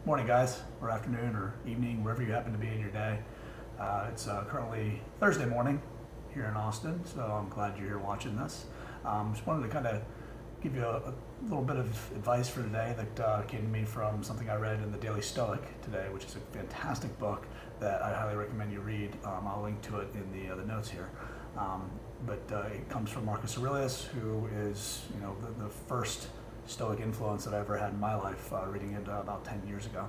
Morning, guys, or afternoon, or evening, wherever you happen to be in your day. It's currently Thursday morning here in Austin, so I'm glad you're here watching this. Just wanted to kind of give you a little bit of advice for today that came to me from something I read in the Daily Stoic today, which is a fantastic book that I highly recommend you read. I'll link to it in the notes here. But it comes from Marcus Aurelius, who is the first Stoic influence that I ever had in my life, reading it about 10 years ago.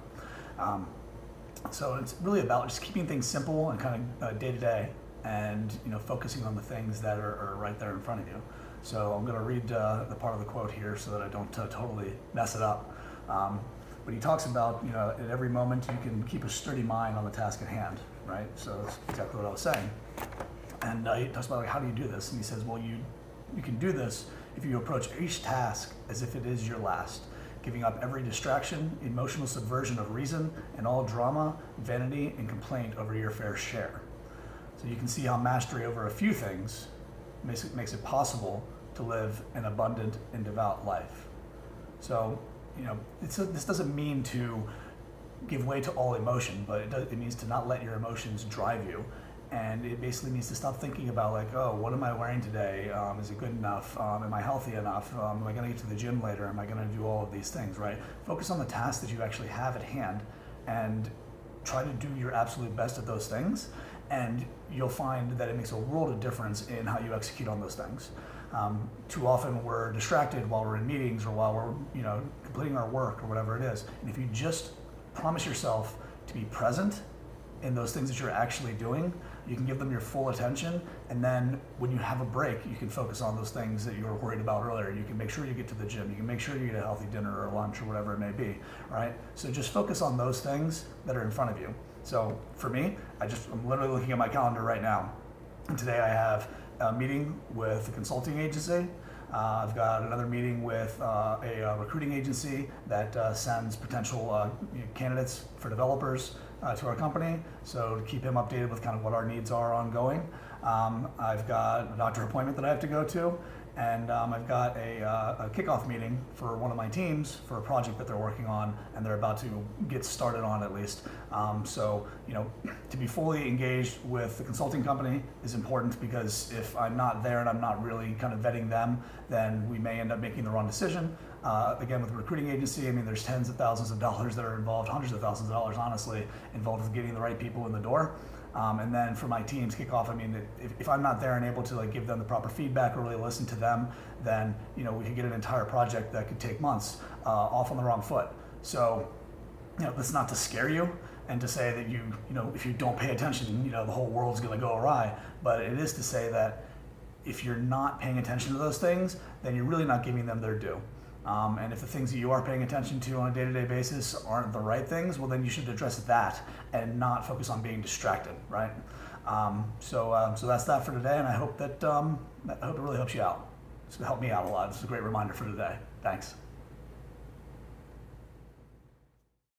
So it's really about just keeping things simple and kind of day to day, and focusing on the things that are right there in front of you. So I'm going to read the part of the quote here so that I don't totally mess it up. But he talks about at every moment you can keep a sturdy mind on the task at hand, right? So that's exactly what I was saying. And he talks about how do you do this, and he says, well, you can do this if you approach each task as if it is your last, giving up every distraction, emotional subversion of reason, and all drama, vanity, and complaint over your fair share. So you can see how mastery over a few things makes it possible to live an abundant and devout life. So, this doesn't mean to give way to all emotion, but it means to not let your emotions drive you. And it basically means to stop thinking about what am I wearing today? Is it good enough? Am I healthy enough? Am I going to get to the gym later? Am I going to do all of these things, right? Focus on the tasks that you actually have at hand and try to do your absolute best at those things. And you'll find that it makes a world of difference in how you execute on those things. Too often we're distracted while we're in meetings or while we're completing our work or whatever it is. And if you just promise yourself to be present in those things that you're actually doing, you can give them your full attention, and then when you have a break, you can focus on those things that you were worried about earlier. You can make sure you get to the gym, you can make sure you get a healthy dinner or lunch or whatever it may be, right? So just focus on those things that are in front of you. So for me, I'm literally looking at my calendar right now, and today I have a meeting with a consulting agency. I've got another meeting with a recruiting agency that sends potential candidates for developers to our company, so to keep him updated with kind of what our needs are ongoing. I've got a doctor appointment that I have to go to, and I've got a kickoff meeting for one of my teams for a project that they're working on, and they're about to get started on at least. So to be fully engaged with the consulting company is important, because if I'm not there and I'm not really kind of vetting them, then we may end up making the wrong decision. Again, with the recruiting agency, there's tens of thousands of dollars that are involved, hundreds of thousands of dollars, honestly, involved with getting the right people in the door. And then for my team's kickoff, if I'm not there and able to give them the proper feedback or really listen to them, then we could get an entire project that could take months off on the wrong foot. So that's not to scare you and to say that if you don't pay attention, the whole world's going to go awry. But it is to say that if you're not paying attention to those things, then you're really not giving them their due. And if the things that you are paying attention to on a day-to-day basis aren't the right things, well, then you should address that and not focus on being distracted, right? So that's that for today, and I hope that it really helps you out. It's helped me out a lot. It's a great reminder for today. Thanks.